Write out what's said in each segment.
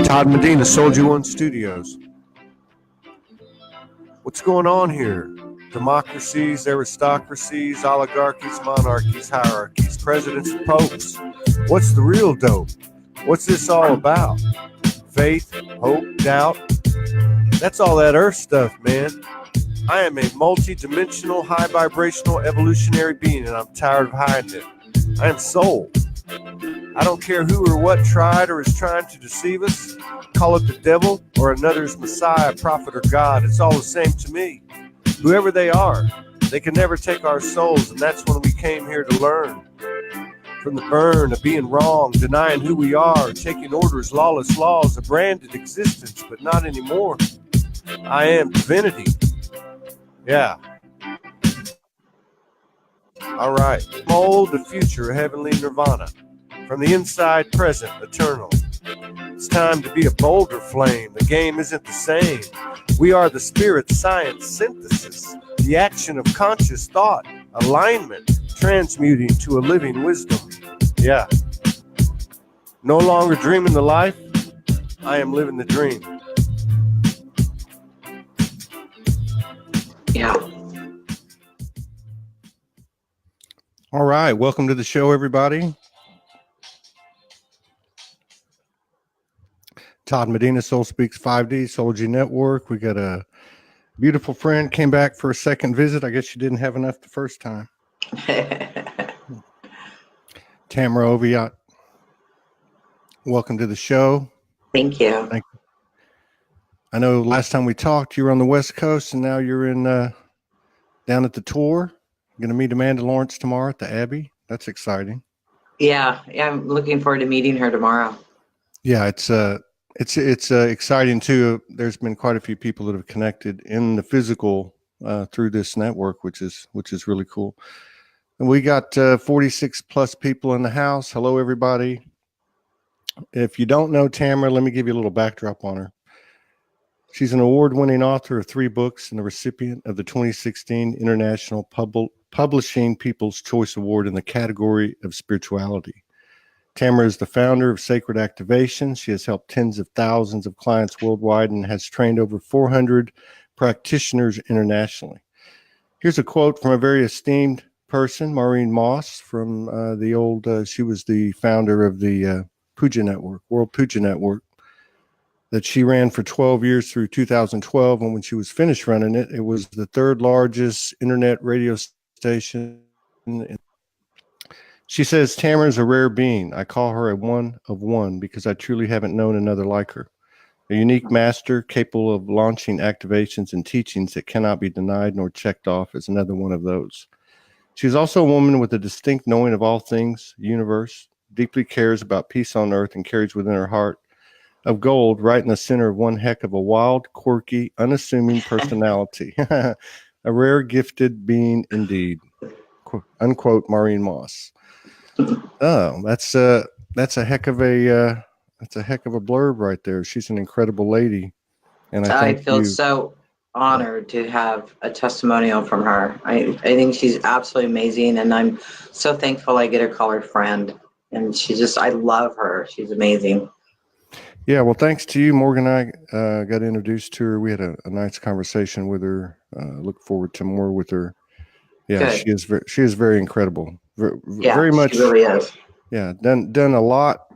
Todd Medina, Soulogy One Studios. What's going on here? Democracies, aristocracies, oligarchies, monarchies, hierarchies, presidents, and popes. What's the real dope? What's this all about? Faith, hope, doubt? That's all that earth stuff, man. I am a multi-dimensional, high-vibrational, evolutionary being, and I'm tired of hiding it. I am soul. I don't care who or what tried or is trying to deceive us. Call it the devil or another's Messiah, prophet, or God. It's all the same to me. Whoever they are, they can never take our souls, and that's when we came here to learn. From the burn of being wrong, denying who we are, taking orders, lawless laws, a branded existence, but not anymore. I am divinity. Yeah. All right. Mold the future, heavenly nirvana. From the inside, present, eternal. It's time to be a bolder flame. The game isn't the same. We are the spirit science synthesis, the action of conscious thought, alignment, transmuting to a living wisdom. Yeah. No longer dreaming the life, I am living the dream. Yeah. All right. Welcome to the show, everybody. Todd Medina, SOULSPEAKS 5D, Soulogy Network. We got a beautiful friend, came back for a second visit. I guess you didn't have enough the first time. Tamra Oviatt, welcome to the show. Thank you. Thank you. I know last time we talked, you were on the West Coast, and now you're in down at the tour. You're going to meet Amanda Lawrence tomorrow at the Abbey. That's exciting. Yeah, I'm looking forward to meeting her tomorrow. Yeah, it's exciting too. There's been quite a few people that have connected in the physical through this network, which is really cool. And we got 46 plus people in the house. Hello, everybody. If you don't know Tamra, let me give you a little backdrop on her. She's an award-winning author of 3 books and the recipient of the 2016 International Publishing People's Choice Award in the category of spirituality. Tamra is the founder of Sacred Activation. She has helped tens of thousands of clients worldwide and has trained over 400 practitioners internationally. Here's a quote from a very esteemed person, Maureen Moss, from the old, she was the founder of the Puja Network, World Puja Network, that she ran for 12 years through 2012. And when she was finished running it, it was the 3rd largest internet radio station. She says, Tamra is a rare being. I call her a one of one because I truly haven't known another like her. A unique master capable of launching activations and teachings that cannot be denied nor checked off is another one of those. She's also a woman with a distinct knowing of all things, universe, deeply cares about peace on earth, and carries within her heart of gold right in the center of one heck of a wild, quirky, unassuming personality. A rare, gifted being indeed. Unquote, Maureen Moss. Oh, that's a heck of a blurb right there. She's an incredible lady, and I feel so honored to have a testimonial from her. I think she's absolutely amazing, and I'm so thankful I get her call her friend. And I love her. She's amazing. Yeah, well, thanks to you, Morgan. I got introduced to her. We had a nice conversation with her. Look forward to more with her. Yeah, good. She is very incredible. Very much. She really is. Yeah, done a lot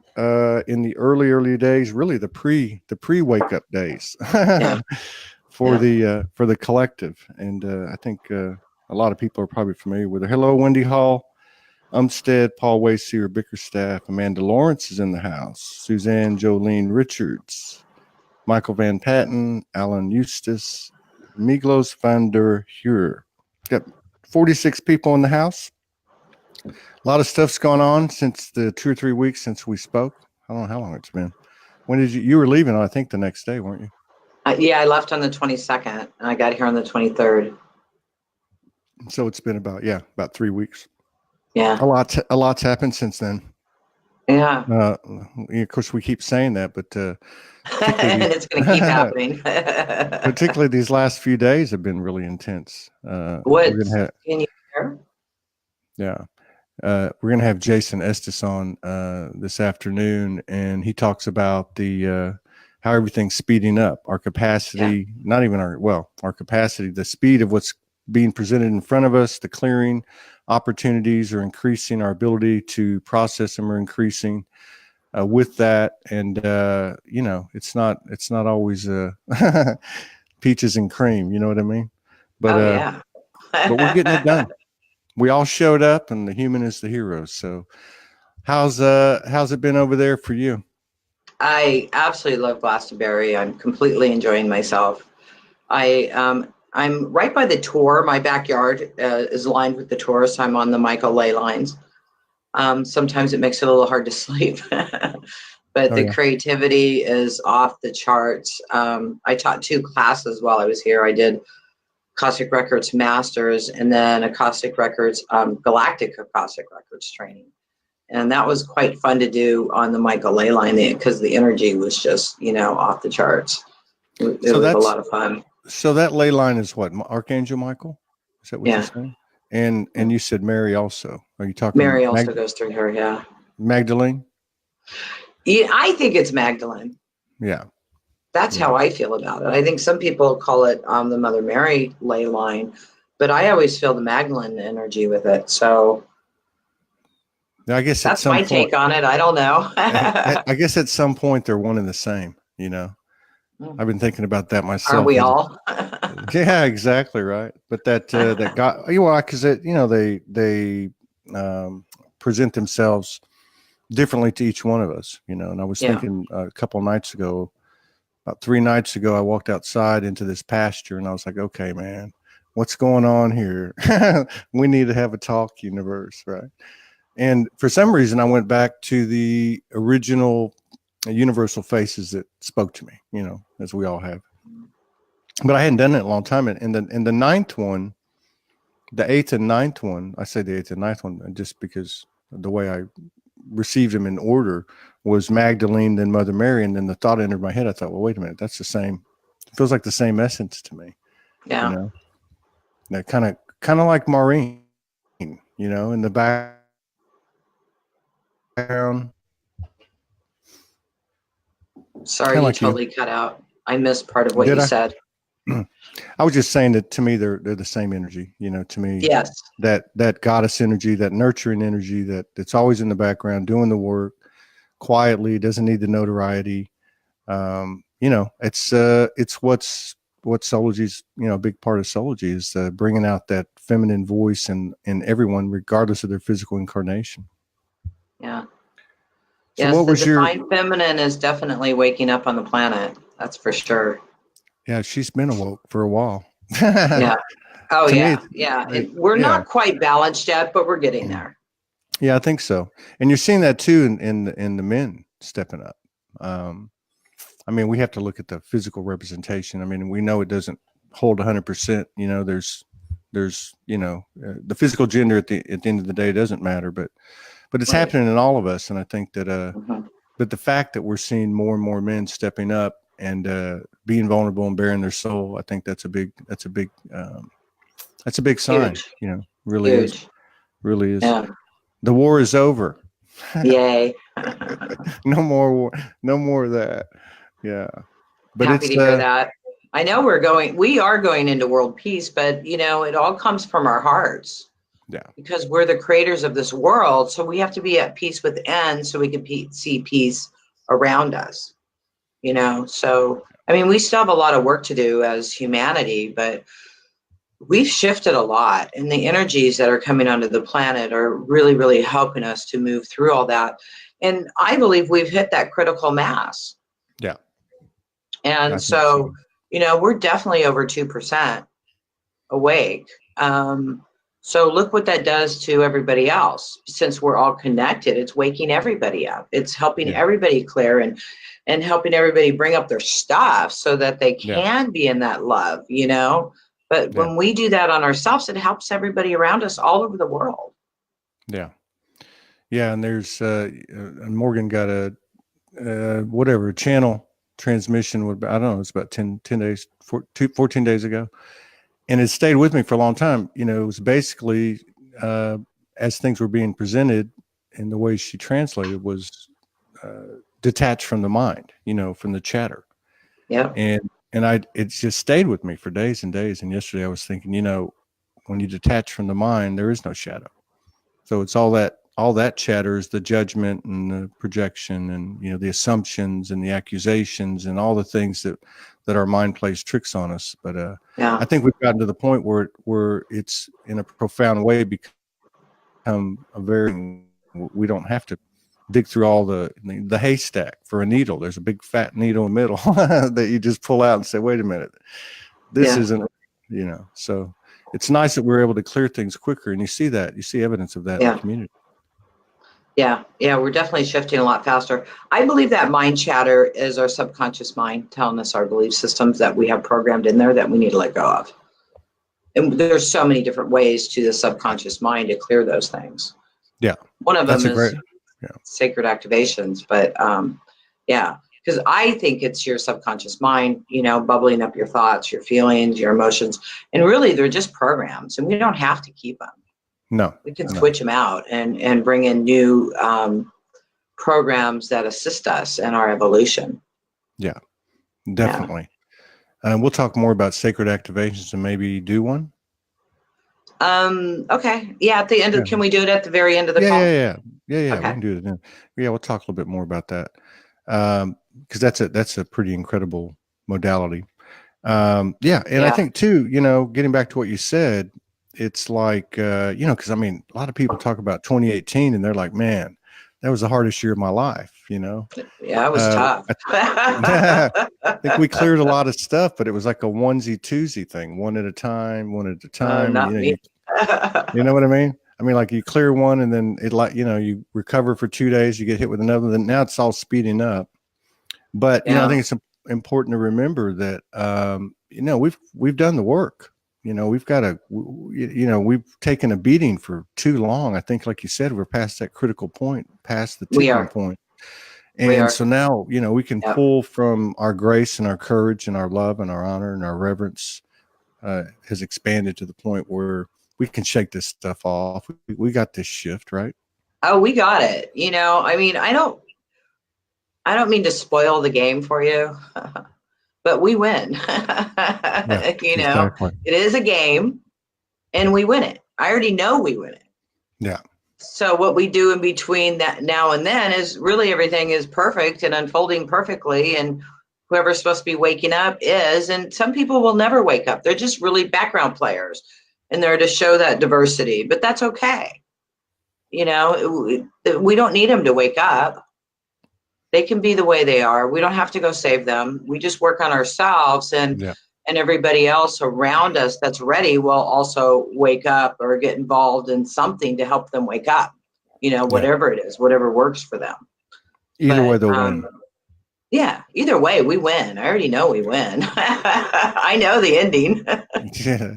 in the early days. Really, the pre wake up days for the collective. And I think a lot of people are probably familiar with her. Hello, Wendy Hall, Umstead, Paul Wayseer, Bickerstaff, Amanda Lawrence is in the house. Suzanne Jolene Richards, Michael Van Patten, Alan Eustace, Miglos van der Heer. Got 46 people in the house. A lot of stuff's gone on since the 2 or 3 weeks since we spoke. I don't know how long it's been. When did you were leaving, I think, the next day, weren't you? Yeah, I left on the 22nd, and I got here on the 23rd. So it's been about 3 weeks. Yeah. A lot's happened since then. Yeah. Of course, we keep saying that, but and it's going to keep happening. Particularly these last few days have been really intense. Can you hear? Yeah. we're going to have Jason Estes on this afternoon, and he talks about the how everything's speeding up. Our capacity, not even our capacity, the speed of what's being presented in front of us, the clearing opportunities are increasing. Our ability to process them are increasing. With that, and it's not always peaches and cream. You know what I mean? But but we're getting it done. We all showed up, and the human is the hero. So how's it been over there for you? I absolutely love Glastonbury. I'm completely enjoying myself. I'm right by the Tor. My backyard is lined with the Tor, so I'm on the Michael ley lines. Sometimes it makes it a little hard to sleep, but the creativity is off the charts. I taught 2 classes while I was here. I did Akashic Records Masters and then Akashic Records, Galactic Akashic Records training. And that was quite fun to do on the Michael ley line because the energy was just, off the charts. It was a lot of fun. So that ley line is what? Archangel Michael? Is that what you're saying? And you said Mary also. Are you talking? Mary also goes through her, yeah. Magdalene? Yeah, I think it's Magdalene. Yeah. That's how I feel about it. I think some people call it the Mother Mary ley line, but I always feel the Magdalene energy with it. So I guess that's my take on it. I don't know. I guess at some point they're one and the same, I've been thinking about that myself. Aren't we all? Yeah, exactly right. But that God, because they present themselves differently to each one of us, And I was thinking a couple of nights ago, about 3 nights ago, I walked outside into this pasture, and I was like, okay, man, what's going on here? We need to have a talk, universe, right? And for some reason, I went back to the original universal faces that spoke to me, as we all have. But I hadn't done it in a long time. And the 9th one, the 8th and 9th one, I say the 8th and 9th one just because the way I received them in order was Magdalene, then Mother Mary. And then the thought entered my head. I thought, well, wait a minute, that's the same. It feels like the same essence to me. Yeah. That kind of like Maureen, in the background. Sorry, you totally cut out. I missed part of what you said. I was just saying that to me, they're the same energy, to me. Yes. That goddess energy, that nurturing energy, that's always in the background, doing the work quietly, doesn't need the notoriety. It's what Soulogy's, a big part of Soulogy is bringing out that feminine voice in everyone, regardless of their physical incarnation. Yeah. So yes, what was the divine feminine is definitely waking up on the planet. That's for sure. Yeah, she's been awoke for a while. Yeah. Oh, yeah. And we're not quite balanced yet, but we're getting there. Yeah, I think so. And you're seeing that too in the men stepping up. We have to look at the physical representation. We know it doesn't hold 100%. There's the physical gender at the end of the day doesn't matter, but it's happening in all of us. And I think that but the fact that we're seeing more and more men stepping up and being vulnerable and bearing their soul, I think that's a big sign. Huge. Really Huge. Really is. Yeah. The war is over. Yay. No more war. No more of that. Yeah. But happy to hear that. I know we are going into world peace, but it all comes from our hearts. Yeah. Because we're the creators of this world. So we have to be at peace within so we can see peace around us. So, we still have a lot of work to do as humanity, but we've shifted a lot, and the energies that are coming onto the planet are really, really helping us to move through all that. And I believe we've hit that critical mass. Yeah. And so, we're definitely over 2% awake. So look what that does to everybody else. Since we're all connected, it's waking everybody up. It's helping everybody clear and helping everybody bring up their stuff so that they can be in that love, But when we do that on ourselves, it helps everybody around us all over the world. Yeah. Yeah. And there's, Morgan got a channel transmission I don't know, it's about 10 days, 14 days ago. And it stayed with me for a long time. It was basically as things were being presented and the way she translated was detached from the mind, from the chatter. Yeah. And it just stayed with me for days and days. And yesterday I was thinking, when you detach from the mind, there is no shadow. So it's all that chatter is the judgment and the projection and, the assumptions and the accusations and all the things that our mind plays tricks on us. But I think we've gotten to the point where it's in a profound way become we don't have to dig through all the haystack for a needle. There's a big fat needle in the middle that you just pull out and say, wait a minute, this isn't, so it's nice that we're able to clear things quicker. And you see evidence of that in the community. Yeah. We're definitely shifting a lot faster. I believe that mind chatter is our subconscious mind telling us our belief systems that we have programmed in there that we need to let go of. And there's so many different ways to the subconscious mind to clear those things. Yeah. One of them is sacred activations. But because I think it's your subconscious mind, bubbling up your thoughts, your feelings, your emotions. And really, they're just programs, and we don't have to keep them. No. We can switch them out and bring in new programs that assist us in our evolution. Yeah, definitely. We'll talk more about sacred activations and maybe do one. Okay. Yeah. At the end of, can we do it at the very end of the call? Yeah. Okay. We can do it then. Yeah. We'll talk a little bit more about that. Cause that's a pretty incredible modality. And I think too, getting back to what you said, it's like, cause I mean, a lot of people talk about 2018 and they're like, man, that was the hardest year of my life, Yeah, it was tough. I think we cleared a lot of stuff, but it was like a onesie twosie thing, one at a time. Not me. You know what I mean? I mean, like you clear one and then you recover for 2 days, you get hit with another, then now it's all speeding up. But, I think it's important to remember that, we've done the work. We've got we've taken a beating for too long. I think, like you said, we're past that critical point, past the tipping point. And so now, we can pull from our grace and our courage and our love and our honor and our reverence has expanded to the point where we can shake this stuff off. We got this shift, right? Oh, we got it. I mean, I don't mean to spoil the game for you, but we win. Exactly. It is a game and we win it. I already know we win it. Yeah. So what we do in between that now and then is really everything is perfect and unfolding perfectly. And whoever's supposed to be waking up is, and some people will never wake up. They're just really background players and they're to show that diversity, but that's okay. We don't need them to wake up. They can be the way they are. We don't have to go save them. We just work on ourselves and everybody else around us that's ready will also wake up or get involved in something to help them wake up, whatever it is, whatever works for them. Either way, they'll win. Yeah, either way, we win. I already know we win. I know the ending. Yeah.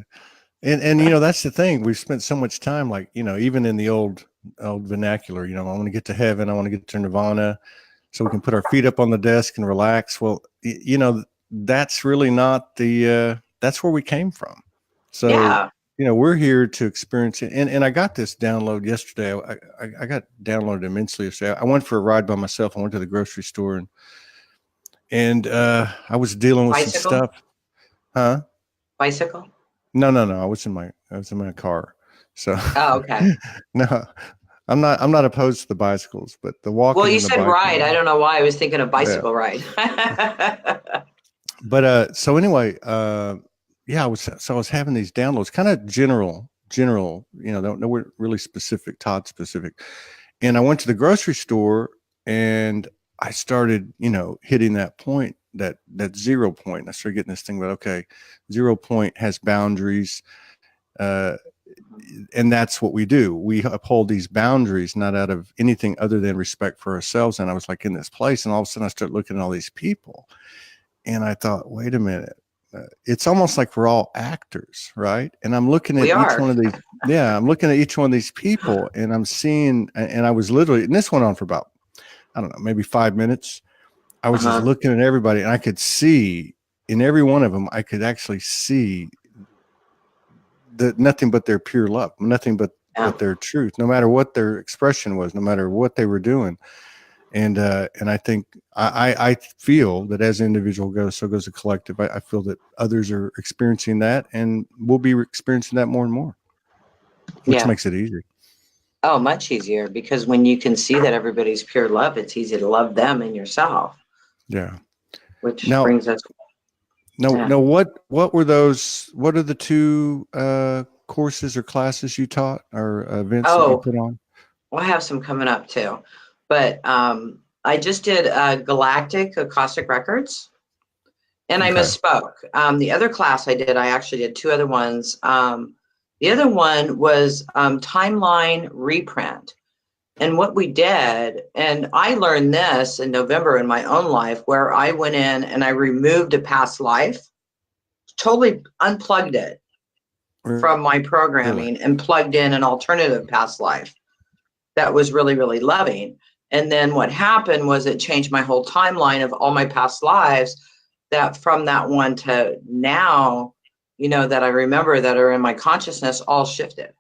And that's the thing. We've spent so much time, like, even in the old vernacular, I want to get to heaven. I want to get to nirvana so we can put our feet up on the desk and relax. Well, that's really not that's where we came from. So, we're here to experience it. And I got this download yesterday. I got downloaded immensely yesterday. I went for a ride by myself. I went to the grocery store and I was dealing with some stuff. Huh? Bicycle? No. I was in my car. So. Oh, okay. No, I'm not opposed to the bicycles, but the walking. Well, you said ride. I don't know why I was thinking of bicycle ride. But so anyway, I was having these downloads, kind of general, no we're really specific, Todd specific. And I went to the grocery store and I started, hitting that point, that 0 point. I started getting this thing about, okay, 0 point has boundaries. And that's what we do. We uphold these boundaries, not out of anything other than respect for ourselves. And I was like in this place, and all of a sudden I started looking at all these people, and I thought, wait a minute, it's almost like we're all actors, right? And I'm looking at one of these. Yeah, I'm looking at each one of these people, and I'm seeing, and I was literally, and this went on for about, I don't know, maybe 5 minutes. I was just looking at everybody, and I could see in every one of them, I could actually see nothing but their pure love, nothing but Yeah. at their truth, no matter what their expression was, no matter what they were doing. And I think I feel that as an individual goes, so goes the collective. I feel that others are experiencing that, and we'll be experiencing that more and more, which Yeah. makes it easier. Oh, much easier, because when you can see that everybody's pure love, it's easy to love them and yourself, Yeah. which Now, brings us. Yeah. no. What were those? What are the two courses or classes you taught, or events that you Oh, put on? we'll have some coming up too. But I just did Galactic Acoustic Records, and I Okay. misspoke. The other class I did, I actually did two other ones. The other one was Timeline Reprint. And what we did, and I learned this in November in my own life, where I went in and I removed a past life, totally unplugged it from my Really? programming and plugged in an alternative past life that was really, really loving. And then what happened was it changed my whole timeline of all my past lives, that from that one to now, that I remember that are in my consciousness, all shifted.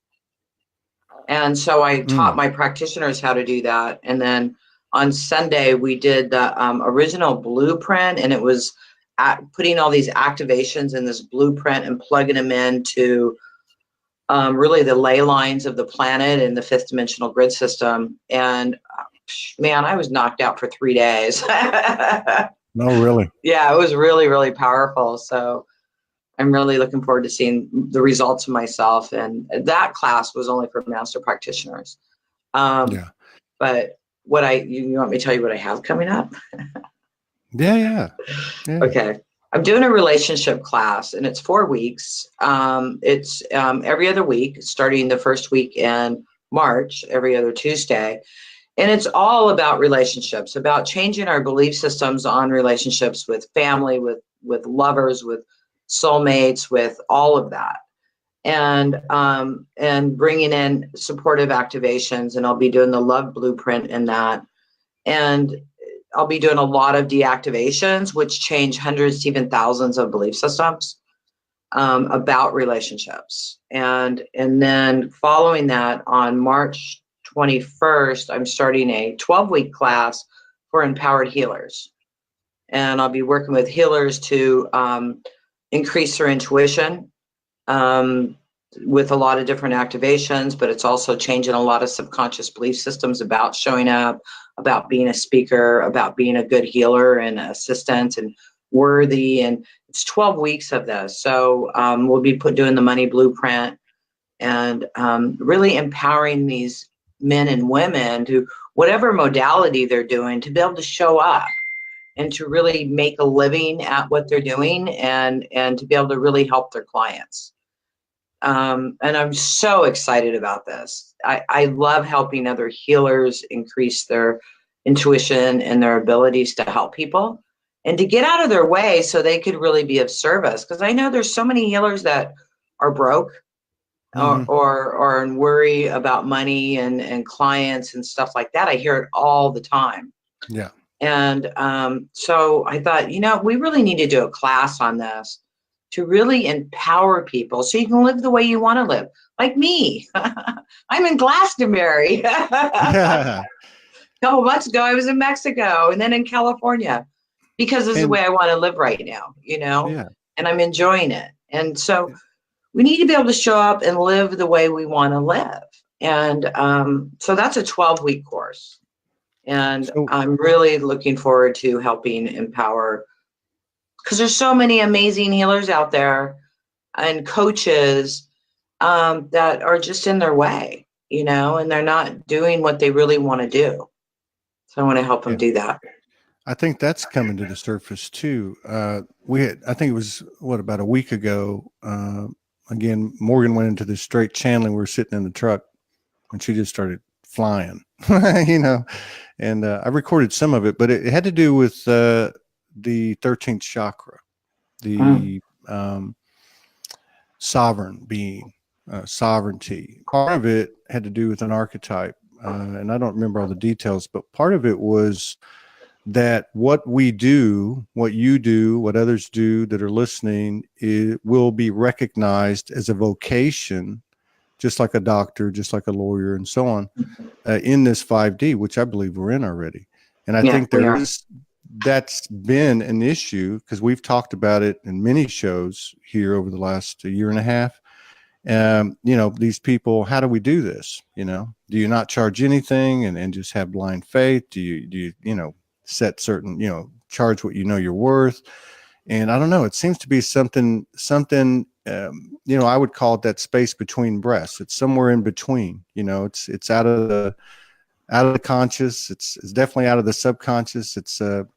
And so I taught my practitioners how to do that. And then on Sunday, we did the original blueprint, and it was putting all these activations in this blueprint and plugging them into really the ley lines of the planet and the fifth dimensional grid system. And man, I was knocked out for 3 days. No, really. Yeah, it was really, really powerful. So I'm really looking forward to seeing the results of myself. And that class was only for master practitioners. Yeah. But you want me to tell you what I have coming up? Yeah. Okay. I'm doing a relationship class, and it's 4 weeks. It's every other week, starting the first week in March, every other Tuesday. And it's all about relationships, about changing our belief systems on relationships with family, with lovers, with soulmates, with all of that. And bringing in supportive activations, and I'll be doing the love blueprint in that. And I'll be doing a lot of deactivations, which change hundreds to even thousands of belief systems about relationships. And then following that, on March 21st, I'm starting a 12-week class for empowered healers. And I'll be working with healers to increase their intuition with a lot of different activations, but it's also changing a lot of subconscious belief systems about showing up, about being a speaker, about being a good healer and assistant and worthy. And it's 12 weeks of this. So we'll be doing the money blueprint, and really empowering these men and women to whatever modality they're doing to be able to show up and to really make a living at what they're doing, and to be able to really help their clients. And I'm so excited about this. I love helping other healers increase their intuition and their abilities to help people and to get out of their way so they could really be of service. Because I know there's so many healers that are broke or worry about money and clients and stuff like that. I hear it all the time. Yeah. And so I thought, we really need to do a class on this to really empower people so you can live the way you want to live. Like me. I'm in Glastonbury. A Yeah. couple months ago, I was in Mexico and then in California, because this is the And way I want to live right now, yeah. and I'm enjoying it. And so we need to be able to show up and live the way we want to live. And so that's a 12-week course. And So I'm really looking forward to helping empower, because there's so many amazing healers out there and coaches that are just in their way, and they're not doing what they really want to do. So I want to help them yeah, do that. I think that's coming to the surface too. I think it was about a week ago. Again, Morgan went into this straight channeling. We were sitting in the truck and she just started flying, and I recorded some of it, but it had to do with the 13th chakra, Mm. the sovereign being, sovereignty. Part of it had to do with an archetype, and I don't remember all the details, but part of it was that what we do, what you do, what others do that are listening, it will be recognized as a vocation just like a doctor, just like a lawyer, and so on, in this 5D, which I believe we're in already. And I Yeah, think we are. that's been an issue because we've talked about it in many shows here over the last year and a half. These people, how do we do this? Do you not charge anything and just have blind faith? Do you set certain, charge what you're worth? And I don't know, it seems to be something, I would call it that space between breaths. It's somewhere in between, it's out of the conscious. It's definitely out of the subconscious. It's got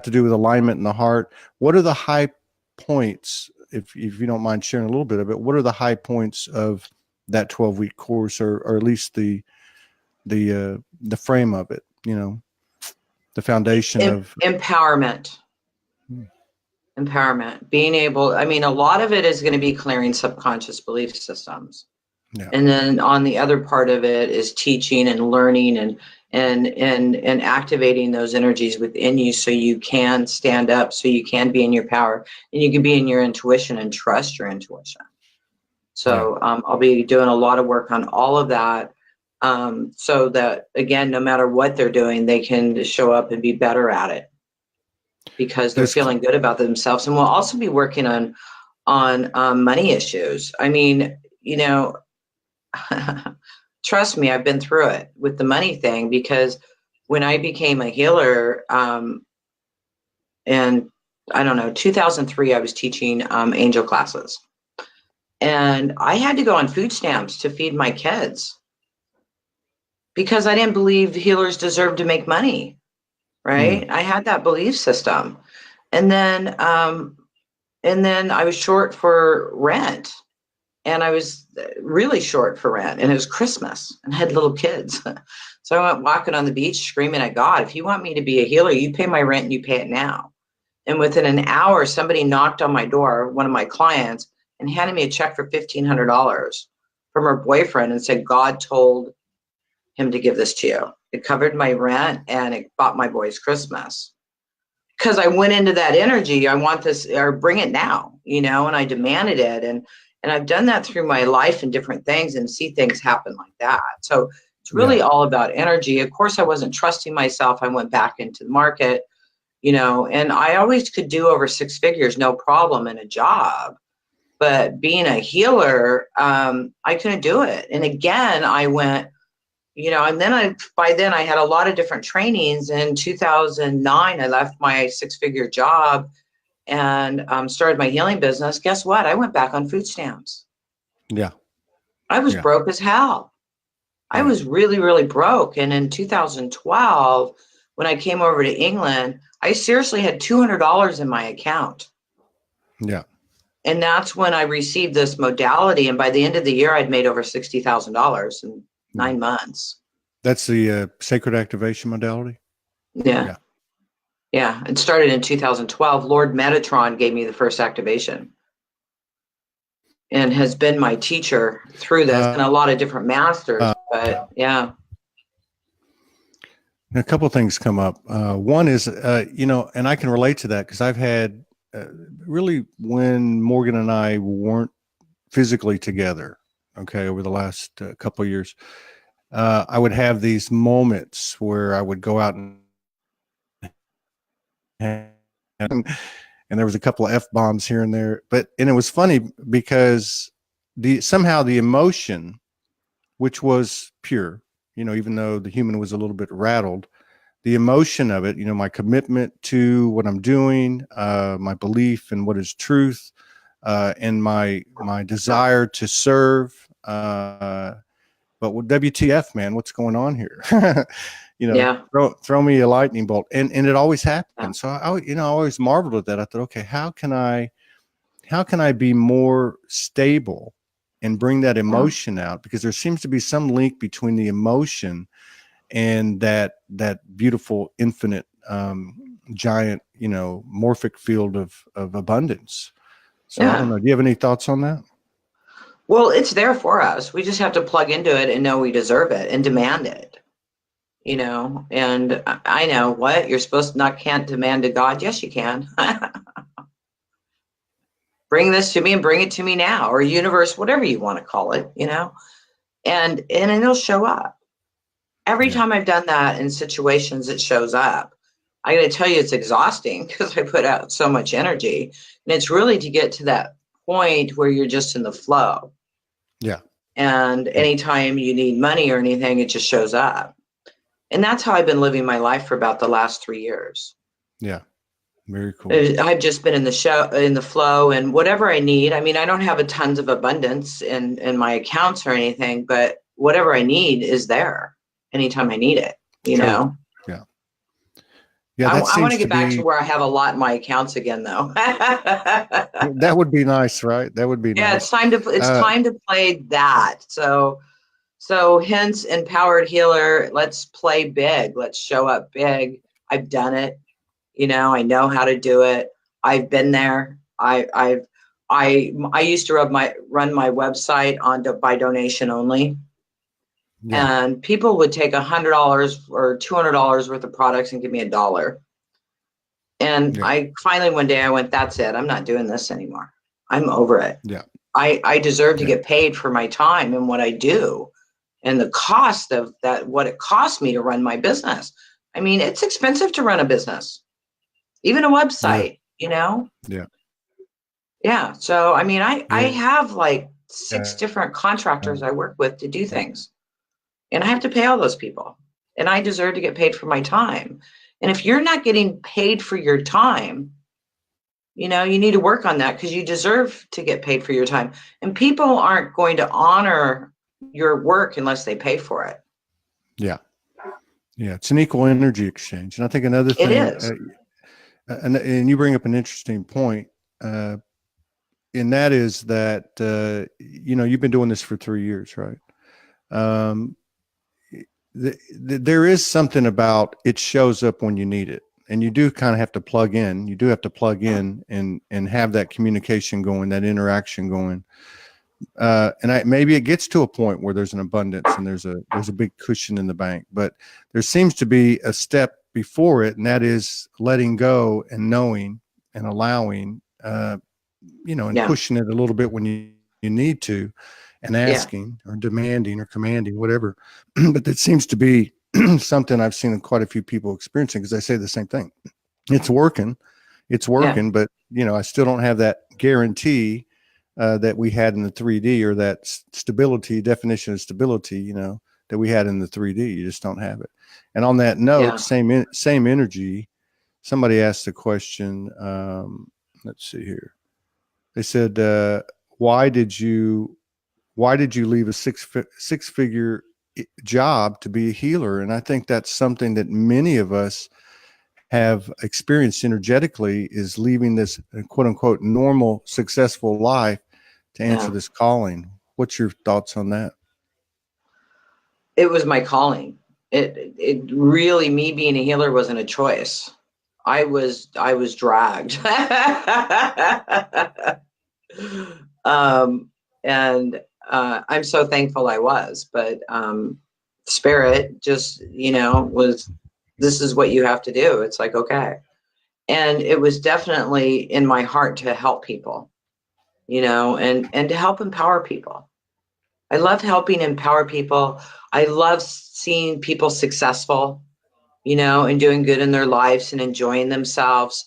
to do with alignment in the heart. What are the high points, if you don't mind sharing a little bit of it, what are the high points of that 12-week course, or at least the frame of it, the foundation of empowerment. Empowerment, being able, a lot of it is going to be clearing subconscious belief systems. Yeah. And then on the other part of it is teaching and learning and activating those energies within you so you can stand up, so you can be in your power and you can be in your intuition and trust your intuition. So I'll be doing a lot of work on all of that, so that, again, no matter what they're doing, they can show up and be better at it because they're feeling good about themselves. And we'll also be working on money issues. Trust me, I've been through it with the money thing, because when I became a healer, in 2003, I was teaching angel classes, and I had to go on food stamps to feed my kids because I didn't believe healers deserved to make money. Right? I had that belief system, and then I was short for rent. And I was really short for rent, and it was Christmas, and I had little kids. So I went walking on the beach screaming at God, if you want me to be a healer, you pay my rent and you pay it now. And within an hour, somebody knocked on my door, one of my clients, and handed me a check for $1,500 from her boyfriend and said, God told him to give this to you. It covered my rent and it bought my boys Christmas. Because I went into that energy, I want this, or bring it now, and I demanded it. And I've done that through my life and different things, and see things happen like that. So it's really all about energy. Of course, I wasn't trusting myself. I went back into the market, and I always could do over 6 figures, no problem, in a job. But being a healer, I couldn't do it. And again, I went, and then by then I had a lot of different trainings. In 2009, I left my 6-figure job and started my healing business. Guess what? I went back on food stamps. Yeah. I was broke as hell. I was really, really broke. And in 2012, when I came over to England, I seriously had $200 in my account. Yeah. And that's when I received this modality. And by the end of the year, I'd made over $60,000 in 9 months. That's the sacred activation modality? Yeah. Yeah. It started in 2012. Lord Metatron gave me the first activation and has been my teacher through this, and a lot of different masters. But yeah. A couple of things come up. One is, and I can relate to that because I've had really, when Morgan and I weren't physically together, over the last couple of years, I would have these moments where I would go out and there was a couple of F-bombs here and there, and it was funny because somehow the emotion, which was pure, even though the human was a little bit rattled, the emotion of it, my commitment to what I'm doing, my belief in what is truth, and my desire to serve, but WTF, man, what's going on here? Throw me a lightning bolt. And it always happened. So I always marveled at that. I thought, okay, how can I be more stable and bring that emotion out? Because there seems to be some link between the emotion and that beautiful, infinite, giant, morphic field of abundance. So I don't know. Do you have any thoughts on that? Well, it's there for us. We just have to plug into it and know we deserve it and demand it, and I know what you're supposed to can't demand to God. Yes, you can. bring this to me and bring it to me now, or universe, whatever you want to call it, you know, and it'll show up. Every time I've done that in situations, it shows up. I got to tell you, it's exhausting because I put out so much energy, and it's really to get to that point where you're just in the flow. Yeah. And anytime you need money or anything, it just shows up. And that's how I've been living my life for about the last 3 years. Yeah. Very cool. I've just been in the flow, and whatever I need. I mean, I don't have a tons of abundance in my accounts or anything, but whatever I need is there anytime I need it, you know? Yeah. Yeah. That I want seems to get back be, to where I have a lot in my accounts again, though. that would be nice, right? That would be Yeah, nice. it's time to play that. So hence empowered healer, let's play big. Let's show up big. I've done it. You know, I know how to do it. I've been there. I used to run my website by donation only. Yeah. And people would take $100 or $200 worth of products and give me $1. And Yeah. I finally one day I went, that's it. I'm not doing this anymore. I'm over it. Yeah. I deserve to Yeah. get paid for my time and what I do, and the cost of that, what it costs me to run my business. I mean, it's expensive to run a business, even a website, you know? Yeah. Yeah. So, I mean, I Yeah. have like 6 different contractors I work with to do things, and I have to pay all those people, and I deserve to get paid for my time. And if you're not getting paid for your time, you know, you need to work on that, because you deserve to get paid for your time. And people aren't going to honor your work unless they pay for it. Yeah. Yeah. It's an equal energy exchange. And I think another It thing, is. and you bring up an interesting point, and that is that, you know, you've been doing this for 3 years, right? Um, there is something about it shows up when you need it, and you do kind of have to plug in. You do have to plug in and have that communication going, that interaction going. And maybe it gets to a point where there's an abundance and there's a big cushion in the bank, but there seems to be a step before it, and that is letting go and knowing and allowing, you know, and pushing it a little bit when you need to, and asking or demanding or commanding, whatever. But that seems to be something I've seen quite a few people experiencing, because they say the same thing. It's working, but you know, I still don't have that guarantee that we had in the 3D, or that stability definition of stability, you know, that we had in the 3D. You just don't have it. And on that note, same energy. Somebody asked the question. Let's see here. They said, why did you leave a six-figure job to be a healer? And I think that's something that many of us have experienced energetically, is leaving this quote unquote normal, successful life to answer this calling. What's your thoughts on that? It was my calling. It really, me being a healer wasn't a choice. I was dragged. And I'm so thankful I was, but spirit just, you know, this is what you have to do. It's like, okay. And it was definitely in my heart to help people, you know, and to help empower people. I love helping empower people. I love seeing people successful, you know, and doing good in their lives and enjoying themselves.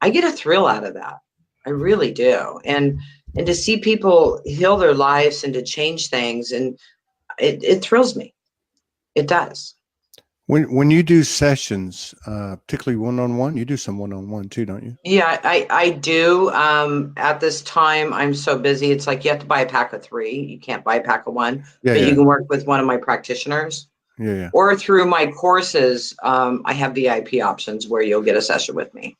I get a thrill out of that. I really do. And to see people heal their lives and to change things, and it thrills me. It does. When you do sessions, particularly one-on-one, you do some one-on-one too, don't you? Yeah, I do. At this time, I'm so busy. It's like you have to buy a pack of 3. You can't buy a pack of 1, but you can work with one of my practitioners. Yeah. Or through my courses, I have VIP options where you'll get a session with me.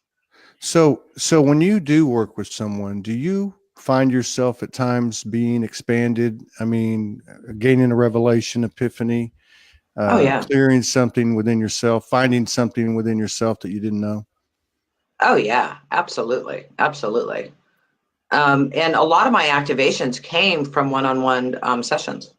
So when you do work with someone, do you find yourself at times being expanded? I mean, gaining a revelation, epiphany, clearing something within yourself, finding something within yourself that you didn't know? Oh yeah, absolutely. Absolutely. And a lot of my activations came from one-on-one sessions.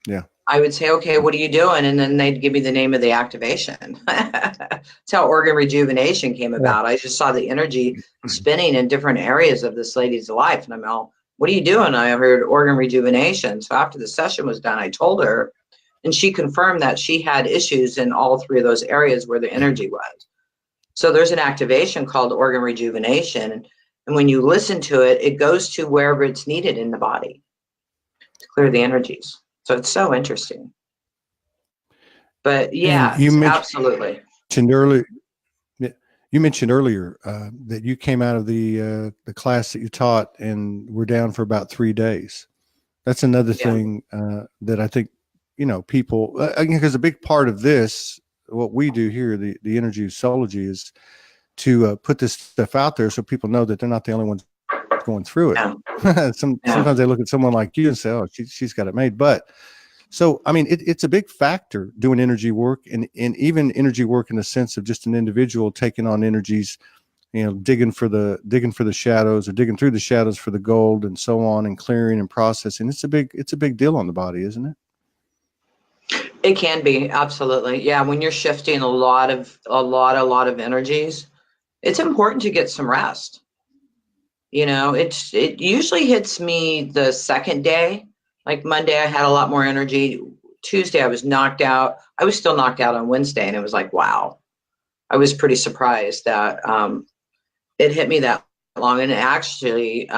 Yeah. I would say, okay, what are you doing? And then they'd give me the name of the activation. That's how organ rejuvenation came Yeah. about. I just saw the energy spinning in different areas of this lady's life. And I'm all, what are you doing? I heard organ rejuvenation. So after the session was done, I told her, and she confirmed that she had issues in all three of those areas where the energy was. So there's an activation called organ rejuvenation. And when you listen to it, it goes to wherever it's needed in the body to clear the energies. So it's so interesting. But And yeah, you absolutely. mentioned earlier, you mentioned earlier that you came out of the class that you taught and were down for about 3 days. That's another thing that I think, people, because a big part of this, what we do here, the energy of Soulogy, is to put this stuff out there so people know that they're not the only ones going through it. Yeah. Sometimes they look at someone like you and say, oh, she's got it made. But so, I mean, it's a big factor doing energy work, and even energy work in the sense of just an individual taking on energies, digging for the shadows, or digging through the shadows for the gold, and so on, and clearing and processing. It's a big deal on the body, isn't it? It can be, absolutely. Yeah, when you're shifting a lot of energies, it's important to get some rest. It usually hits me the second day. Like Monday, I had a lot more energy. Tuesday, I was knocked out. I was still knocked out on Wednesday, and it was like, wow. I was pretty surprised that it hit me that long. And actually,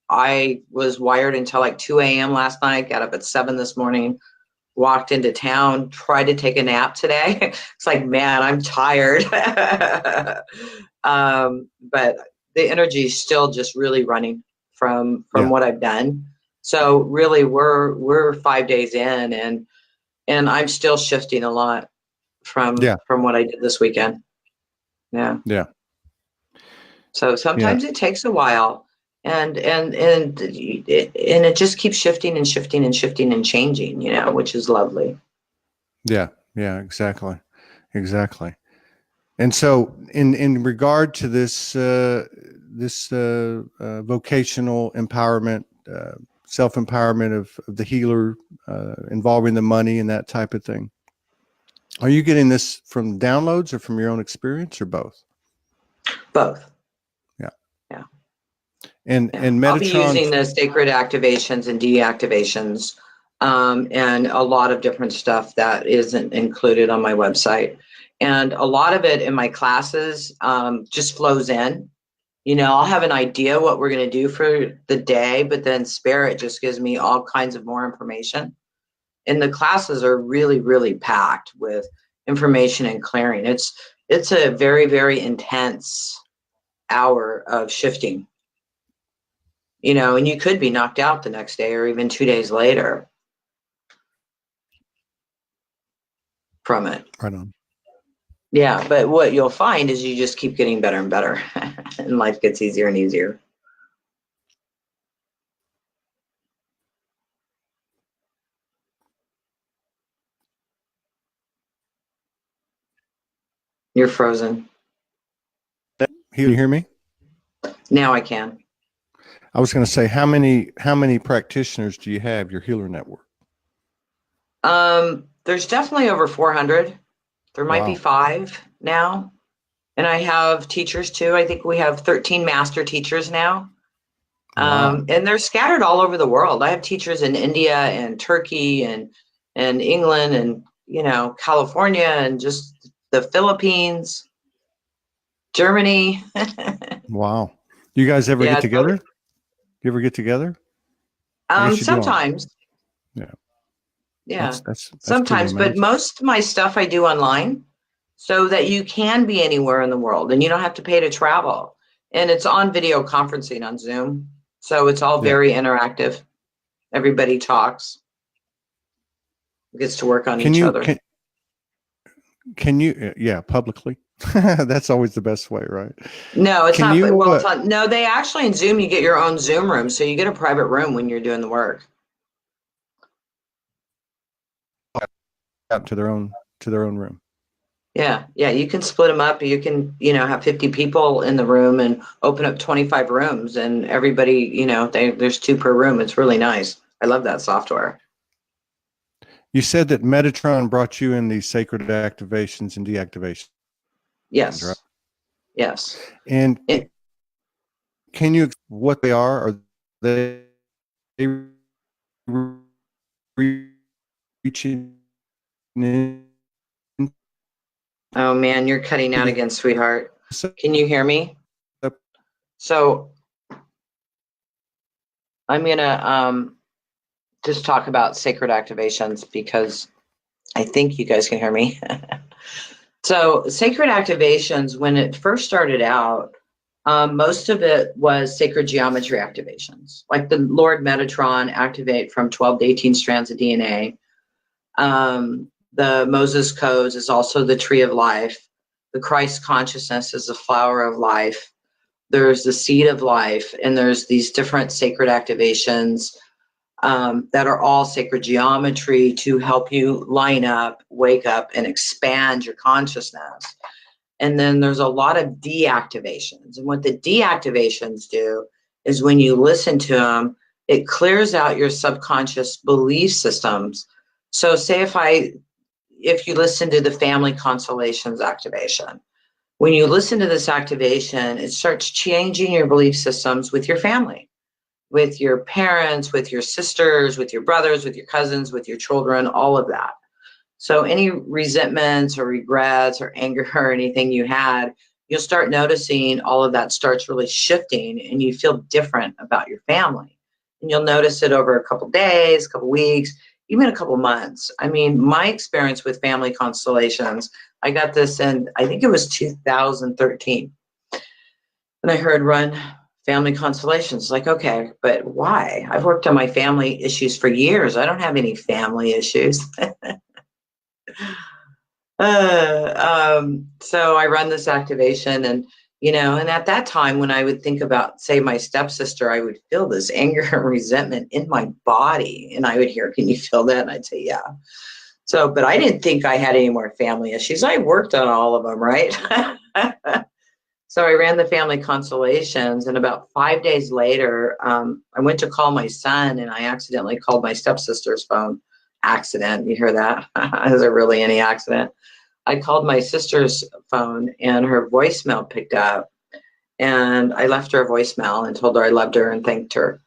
I was wired until like 2 a.m. last night, got up at 7 this morning, walked into town, tried to take a nap today. It's like, man, I'm tired. But the energy is still just really running from what I've done. So really we're 5 days in, and I'm still shifting a lot from what I did this weekend. Yeah. So sometimes it takes a while, and it just keeps shifting and shifting and shifting and changing, which is lovely. Yeah, exactly. And so in regard to this vocational empowerment, self-empowerment of the healer, involving the money and that type of thing, are you getting this from downloads or from your own experience, or both? Both. Yeah. And Metatron, I'll be using the sacred activations and deactivations, and a lot of different stuff that isn't included on my website. And a lot of it in my classes just flows in. I'll have an idea what we're going to do for the day, but then Spirit just gives me all kinds of more information. And the classes are really, really packed with information and clearing. It's a very, very intense hour of shifting. And you could be knocked out the next day or even 2 days later from it. Right on. Yeah, but what you'll find is you just keep getting better and better, and life gets easier and easier. You're frozen. Can you hear me? Now I can. I was going to say, how many practitioners do you have, your healer network? There's definitely over 400. There might be 5 now. And I have teachers too. I think we have 13 master teachers now. And they're scattered all over the world. I have teachers in India and Turkey and England and, California and just the Philippines, Germany. Wow. Do you guys ever get together? You ever get together? Sometimes. Yeah. That's sometimes, but most of my stuff I do online so that you can be anywhere in the world and you don't have to pay to travel. And it's on video conferencing on Zoom. So it's all very interactive. Everybody talks, gets to work on each other. Can you, publicly? That's always the best way, right? No, it's not. Well, it's not. No, they actually in Zoom, you get your own Zoom room. So you get a private room when you're doing the work. To their own room. Yeah. You can split them up. You can, have 50 people in the room and open up 25 rooms, and everybody, there's 2 per room. It's really nice. I love that software. You said that Metatron brought you in these sacred activations and deactivations, right? Yes. Yes. And It, can you what they are? Are they reaching into oh man, you're cutting out the again, sweetheart. Can you hear me? So I'm gonna just talk about sacred activations because I think you guys can hear me. So sacred activations, when it first started out, most of it was sacred geometry activations, like the Lord Metatron activate from 12 to 18 strands of DNA. The Moses codes is also the tree of life. The Christ consciousness is the flower of life. There's the seed of life, and there's these different sacred activations that are all sacred geometry to help you line up, wake up, and expand your consciousness. And then there's a lot of deactivations. And what the deactivations do is when you listen to them, it clears out your subconscious belief systems. So say if you listen to the family constellations activation, when you listen to this activation, it starts changing your belief systems with your family, with your parents, with your sisters, with your brothers, with your cousins, with your children, all of that. So any resentments or regrets or anger or anything you had, you'll start noticing all of that starts really shifting and you feel different about your family. And you'll notice it over a couple days, a couple weeks, even a couple months. I mean, my experience with family constellations, I got this in, I think it was 2013. And I heard run family constellations. Like, okay, but why? I've worked on my family issues for years. I don't have any family issues. So I run this activation and, and at that time when I would think about, say, my stepsister, I would feel this anger and resentment in my body. And I would hear, can you feel that? And I'd say, yeah. So, but I didn't think I had any more family issues. I worked on all of them, right? So I ran the family constellations, and about 5 days later, I went to call my son, and I accidentally called my stepsister's phone. Accident, you hear that? Is there really any accident? I called my sister's phone, and her voicemail picked up, and I left her a voicemail and told her I loved her and thanked her.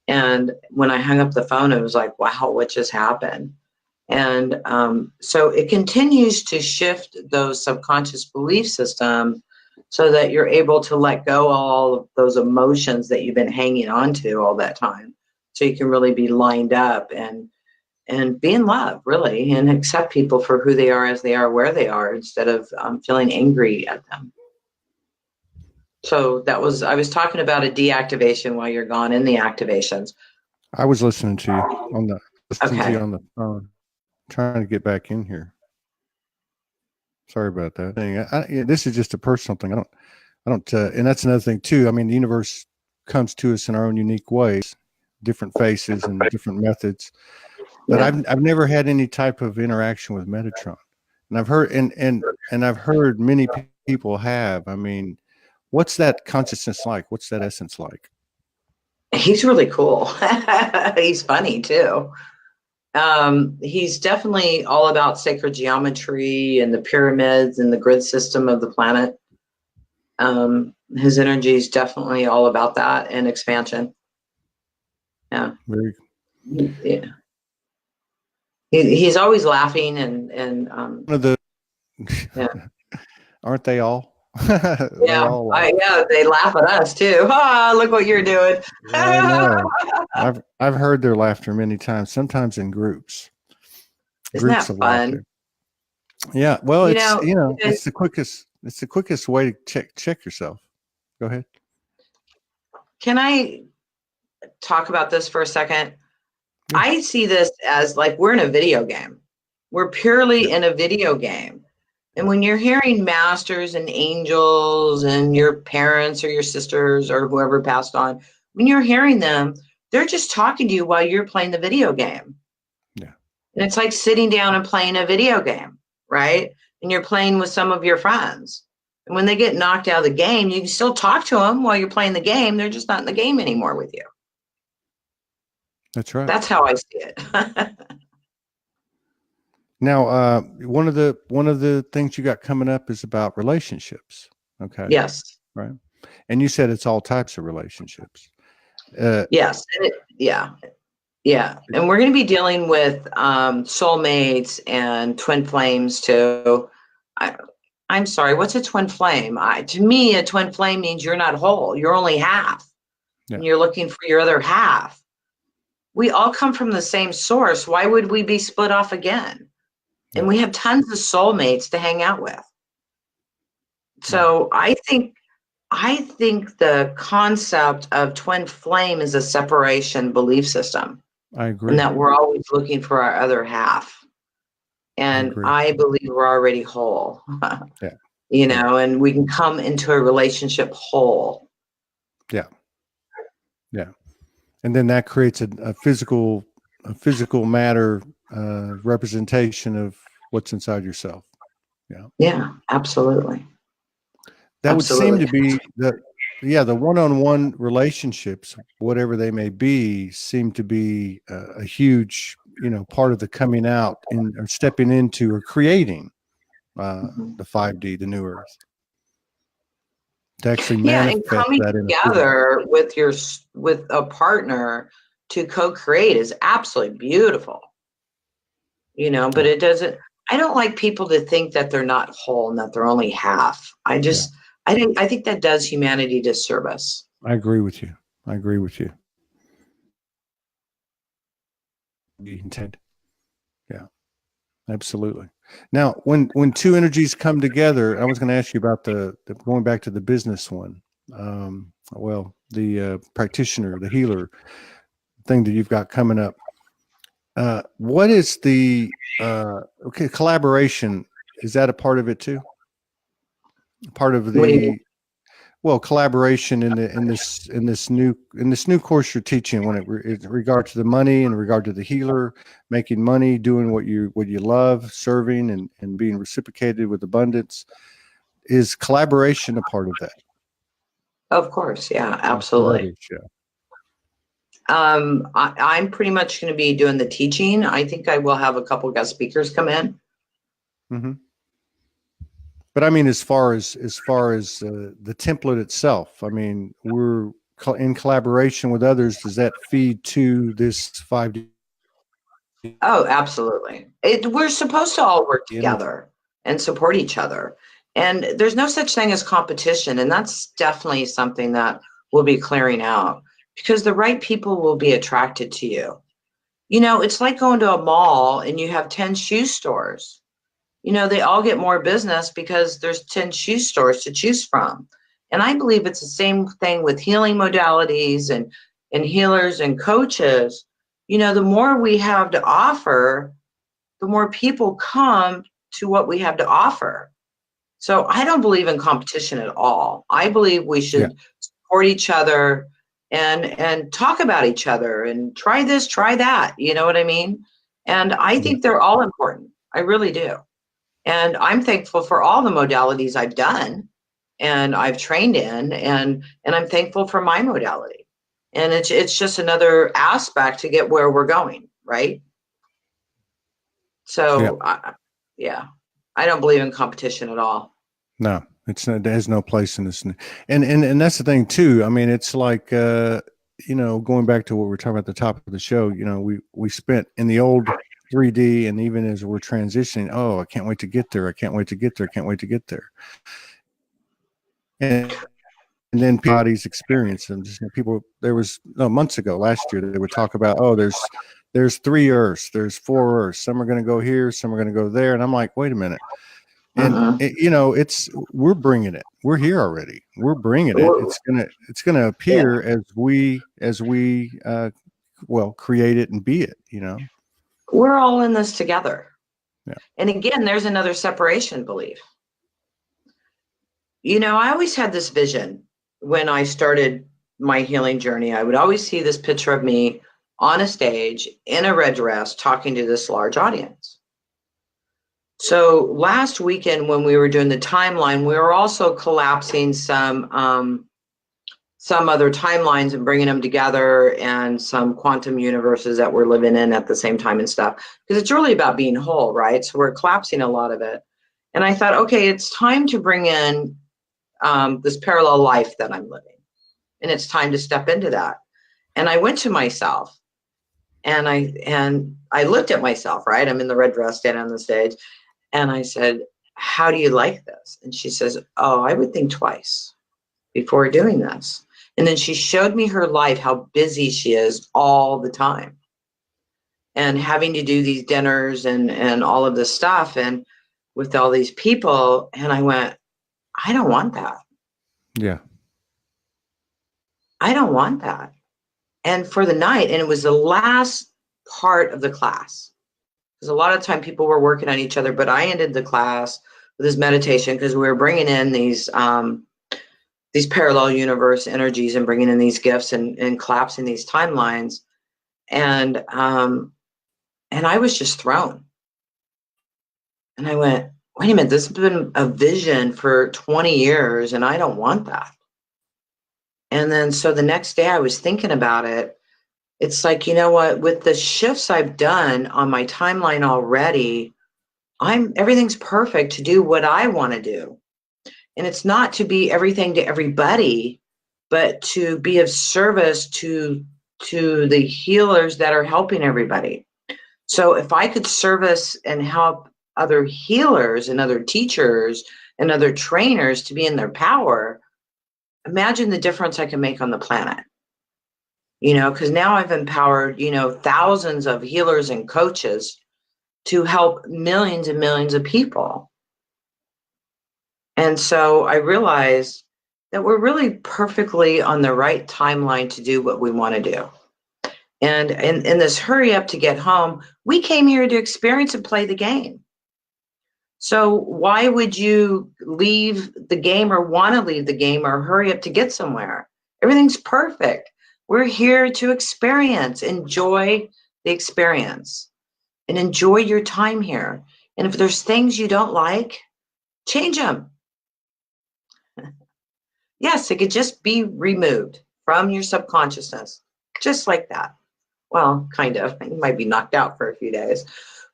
And when I hung up the phone, it was like, wow, what just happened? And so it continues to shift those subconscious belief systems so that you're able to let go all of those emotions that you've been hanging on to all that time. So you can really be lined up and be in love, really, and accept people for who they are, as they are, where they are, instead of feeling angry at them. So I was talking about a deactivation while you're gone in the activations. I was listening to you on Okay. on the phone, trying to get back in here. Sorry about that. This is just a personal thing. I don't, and that's another thing too. I mean, the universe comes to us in our own unique ways, different faces and different methods. But Yeah. I've never had any type of interaction with Metatron, and I've heard and I've heard many people have. I mean, what's that consciousness like? What's that essence like? He's really cool. He's funny too. He's definitely all about sacred geometry and the pyramids and the grid system of the planet. His energy is definitely all about that and expansion. Yeah. Yeah. He's always laughing and One of the yeah. Aren't they all? Yeah, they laugh at us too. Ah, look what you're doing. I know. I've heard their laughter many times, sometimes in groups. Isn't Groups that of fun? laughter. Yeah, well, You it's the quickest way to check yourself. Go ahead. Can I talk about this for a second? Yeah. I see this as like we're in a video game. We're purely in a video game. And when you're hearing masters and angels and your parents or your sisters or whoever passed on, when you're hearing them, they're just talking to you while you're playing the video game. Yeah. And it's like sitting down and playing a video game, right? And you're playing with some of your friends. And when they get knocked out of the game, you can still talk to them while you're playing the game. They're just not in the game anymore with you. That's right. That's how I see it. Now, one of the things you got coming up is about relationships. Okay. Yes. Right. And you said it's all types of relationships. Yes. Yeah. Yeah. And we're going to be dealing with soulmates and twin flames too. I'm sorry, what's a twin flame? To me, a twin flame means you're not whole. You're only half. Yeah. And you're looking for your other half. We all come from the same source. Why would we be split off again? Yeah. And we have tons of soulmates to hang out with. So I think the concept of twin flame is a separation belief system. I agree. And that we're always looking for our other half. And I believe we're already whole. Yeah. You know, and we can come into a relationship whole. Yeah. Yeah. And then that creates a physical matter representation of what's inside yourself. Yeah. Yeah, absolutely. That would seem to be the one-on-one relationships, whatever they may be, seem to be a huge, part of the coming out or stepping into or creating the 5D, the new earth. To actually manifest and coming that together with a partner to co-create is absolutely beautiful. But it doesn't. I don't like people to think that they're not whole and that they're only half. I think that does humanity disservice. I agree with you. Intent. Yeah, absolutely. Now, when two energies come together, I was going to ask you about the going back to the business one. The practitioner, the healer thing that you've got coming up. What is the collaboration? Is that a part of it too? Part of the collaboration in this new course you're teaching when in regard to the money, in regard to the healer, making money, doing what you love, serving and being reciprocated with abundance. Is collaboration a part of that? Of course, yeah, absolutely. I'm pretty much going to be doing the teaching. I think I will have a couple guest speakers come in. Mm-hmm. But I mean, as far as the template itself, I mean, we're in collaboration with others. Does that feed to this 5D? Oh, absolutely. We're supposed to all work together and support each other. And there's no such thing as competition. And that's definitely something that we'll be clearing out, because the right people will be attracted to you. It's like going to a mall and you have 10 shoe stores. They all get more business because there's 10 shoe stores to choose from. And I believe it's the same thing with healing modalities and healers and coaches. The more we have to offer, the more people come to what we have to offer. So I don't believe in competition at all. I believe we should support each other and talk about each other and try this, try that. You know what I mean? And I think they're all important. I really do. And I'm thankful for all the modalities I've done and I've trained in, and I'm thankful for my modality. And it's just another aspect to get where we're going, right? So, I don't believe in competition at all. No, there's no place in this. And that's the thing too. I mean, it's like, going back to what we're talking about at the top of the show, we spent in the old 3D, and even as we're transitioning, oh, I can't wait to get there. I can't wait to get there. I can't wait to get there. And then body's experience, and just people, there was months ago, last year, they would talk about, oh, there's 3 Earths, there's 4 Earths. Some are going to go here, some are going to go there. And I'm like, wait a minute. And we're bringing it. We're here already. We're bringing it. It's gonna appear as we create it and be it. We're all in this together. Yeah. And again, there's another separation belief. I always had this vision when I started my healing journey. I would always see this picture of me on a stage in a red dress talking to this large audience. So last weekend when we were doing the timeline, we were also collapsing some some other timelines and bringing them together, and some quantum universes that we're living in at the same time and stuff. Because it's really about being whole, right? So we're collapsing a lot of it. And I thought, okay, it's time to bring in this parallel life that I'm living. And it's time to step into that. And I went to myself and I looked at myself, right? I'm in the red dress standing on the stage. And I said, how do you like this? And she says, oh, I would think twice before doing this. And then she showed me her life, how busy she is all the time, and having to do these dinners and all of this stuff and with all these people. And I went, I don't want that. Yeah. I don't want that. And for the night, and it was the last part of the class, because a lot of time people were working on each other, but I ended the class with this meditation because we were bringing in these parallel universe energies and bringing in these gifts and collapsing these timelines. And I was just thrown. And I went, wait a minute, this has been a vision for 20 years and I don't want that. And then so the next day I was thinking about it. It's like, you know what, with the shifts I've done on my timeline already, everything's perfect to do what I want to do. And it's not to be everything to everybody, but to be of service to the healers that are helping everybody. So if I could service and help other healers and other teachers and other trainers to be in their power, imagine the difference I can make on the planet. Because now I've empowered, thousands of healers and coaches to help millions and millions of people. And so I realized that we're really perfectly on the right timeline to do what we want to do. And in this hurry up to get home, we came here to experience and play the game. So why would you leave the game or want to leave the game or hurry up to get somewhere? Everything's perfect. We're here to experience, enjoy the experience, and enjoy your time here. And if there's things you don't like, change them. Yes, it could just be removed from your subconsciousness, just like that. Well, kind of. You might be knocked out for a few days.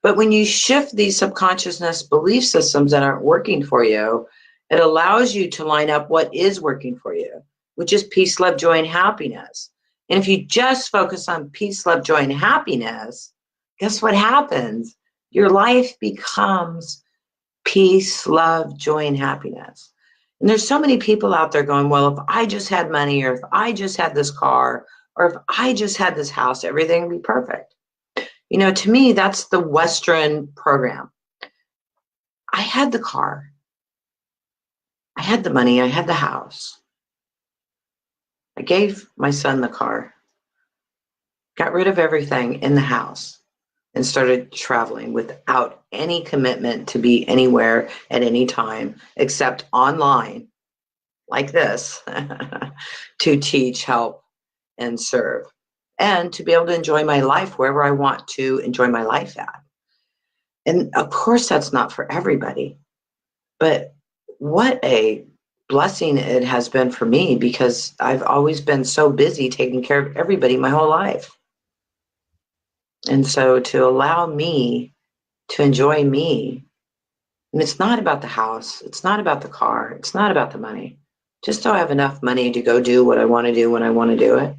But when you shift these subconsciousness belief systems that aren't working for you, it allows you to line up what is working for you, which is peace, love, joy, and happiness. And if you just focus on peace, love, joy, and happiness, guess what happens? Your life becomes peace, love, joy, and happiness. And there's so many people out there going, well, if I just had money, or if I just had this car, or if I just had this house, everything would be perfect. To me, that's the Western program. I had the car. I had the money. I had the house. I gave my son the car, got rid of everything in the house, and started traveling without any commitment to be anywhere at any time except online, like this, to teach, help, and serve, and to be able to enjoy my life wherever I want to enjoy my life at. And of course, that's not for everybody, but what a blessing it has been for me, because I've always been so busy taking care of everybody my whole life. And so to allow me to enjoy me, and it's not about the house, it's not about the car, it's not about the money. Just so I have enough money to go do what I want to do when I want to do it.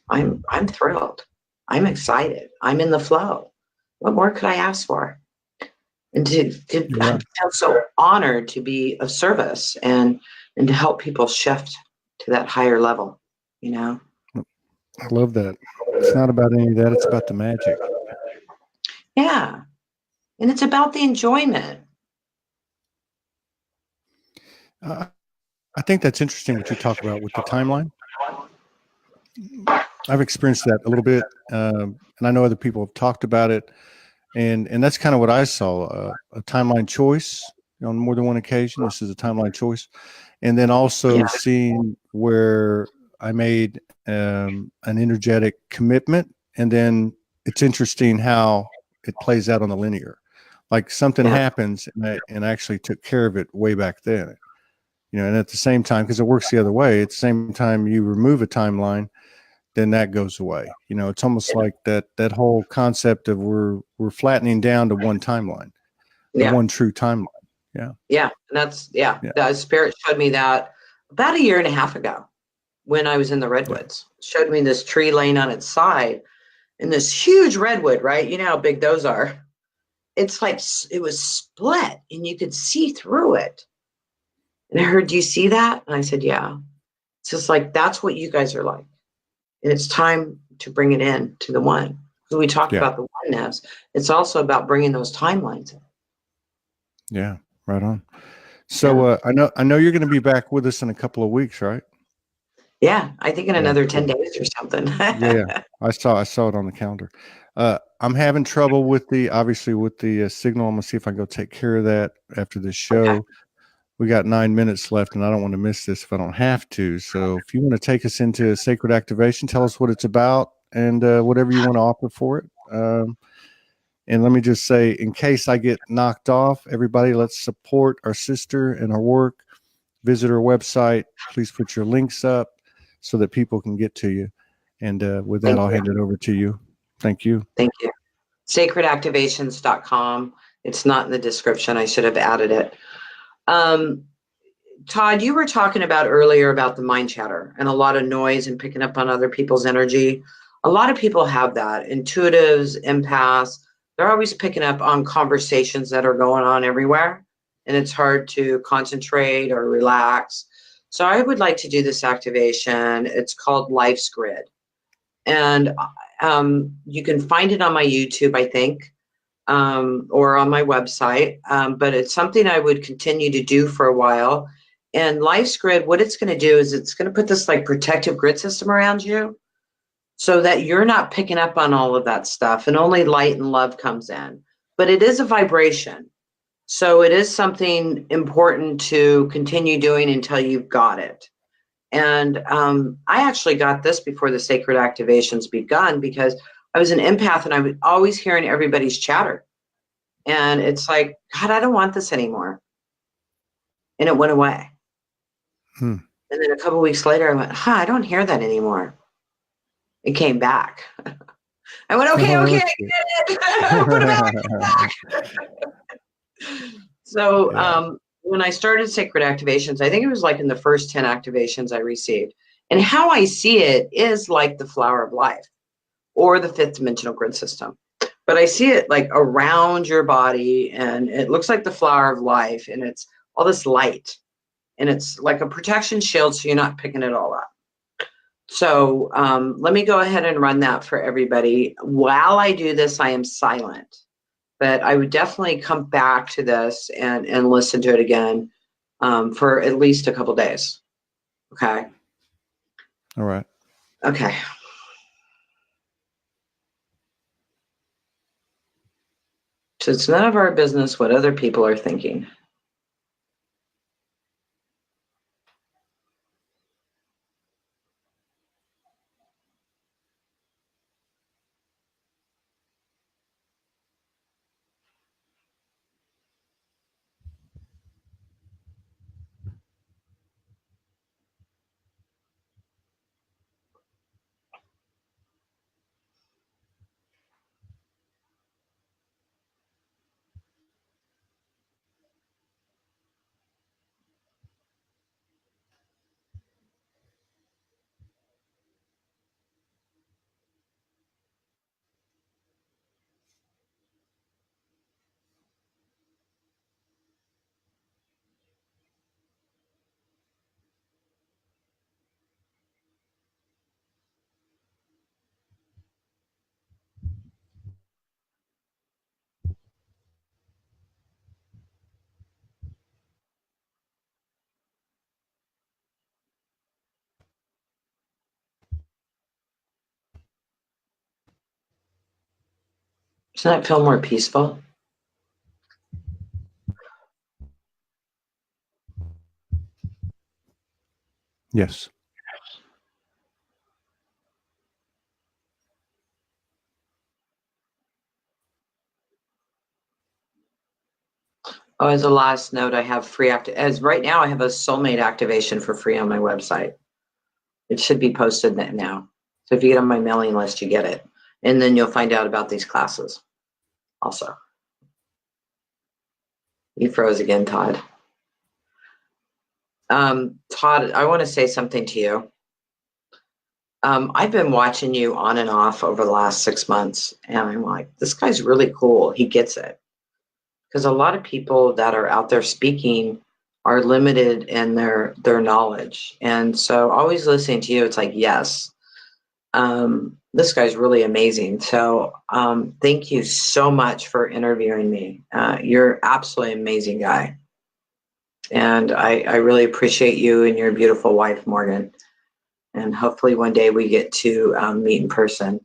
I'm thrilled. I'm excited. I'm in the flow. What more could I ask for? And I feel so honored to be of service and to help people shift to that higher level, I love that. It's not about any of that. It's about the magic. Yeah. And it's about the enjoyment. I think that's interesting what you talk about with the timeline. I've experienced that a little bit, and I know other people have talked about it, and that's kind of what I saw, a timeline choice on more than one occasion. This is a timeline choice, and then also seeing where I made an energetic commitment, and then it's interesting how it plays out on the linear. Like something happens, and I actually took care of it way back then. and at the same time, because it works the other way, at the same time you remove a timeline, then that goes away. It's almost like that whole concept of we're flattening down to one timeline, the one true timeline. Yeah. And that's, the spirit showed me that about a year and a half ago when I was in the redwoods. Showed me this tree laying on its side and this huge redwood, right? You know how big those are. It's like it was split and you could see through it. And I heard, do you see that? And I said, yeah. It's just like, that's what you guys are like. And it's time to bring it in to the one. Because we talked about the oneness. It's also about bringing those timelines in. Yeah, right on. So I know you're going to be back with us in a couple of weeks, right? Yeah, I think in another 10 days or something. Yeah, I saw it on the calendar. I'm having trouble with the signal. I'm gonna see if I can go take care of that after this show. Okay. We got 9 minutes left, and I don't want to miss this if I don't have to. So if you want to take us into a sacred activation, tell us what it's about and whatever you want to offer for it. And let me just say, in case I get knocked off, everybody, let's support our sister and her work. Visit her website. Please put your links up so that people can get to you. And with that, I'll hand it over to you. Thank you. Thank you. Sacredactivations.com. It's not in the description. I should have added it. Todd, you were talking about earlier about the mind chatter and a lot of noise and picking up on other people's energy. A lot of people have that. Intuitives, empaths, they're always picking up on conversations that are going on everywhere. And it's hard to concentrate or relax. So I would like to do this activation. It's called Life's Grid. And you can find it on my YouTube, I think, or on my website. But it's something I would continue to do for a while. And Life's Grid, what it's going to do is it's going to put this like protective grid system around you so that you're not picking up on all of that stuff and only light and love comes in. But it is a vibration. So it is something important to continue doing until you've got it. And I actually got this before the sacred activations begun because I was an empath and I was always hearing everybody's chatter. And it's like, God, I don't want this anymore. And it went away. And then a couple of weeks later, I went, I don't hear that anymore. It came back. I went, okay, I get it. Put it back. So when I started Sacred Activations, I think it was like in the first 10 activations I received. And how I see it is like the flower of life or the fifth dimensional grid system. But I see it like around your body and it looks like the flower of life and it's all this light and it's like a protection shield so you're not picking it all up. So let me go ahead and run that for everybody. While I do this, I am silent. But I would definitely come back to this and listen to it again for at least a couple days. Okay. All right. Okay. So it's none of our business what other people are thinking. Doesn't that feel more peaceful? Yes. Oh, as a last note, I have free as right now I have a soulmate activation for free on my website. It should be posted now. So if you get on my mailing list, you get it. And then you'll find out about these classes also. You froze again, Todd. Todd, I want to say something to you. I've been watching you on and off over the last 6 months, and I'm like, this guy's really cool. He gets it. Because a lot of people that are out there speaking are limited in their knowledge. And so always listening to you, it's like, yes, this guy's really amazing. So thank you so much for interviewing me. You're absolutely amazing guy. And I really appreciate you and your beautiful wife, Morgan. And hopefully one day we get to meet in person.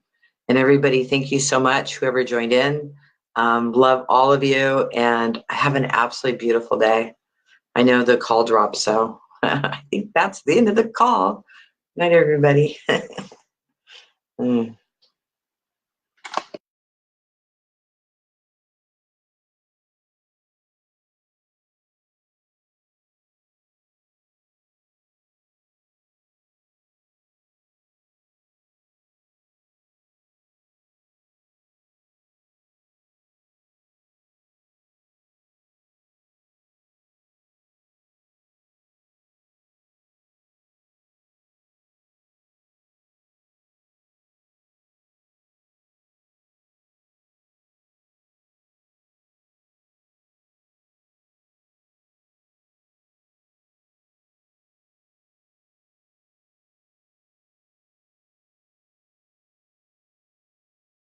And everybody, thank you so much, whoever joined in. Love all of you, and have an absolutely beautiful day. I know the call dropped, so I think that's the end of the call. Night, everybody.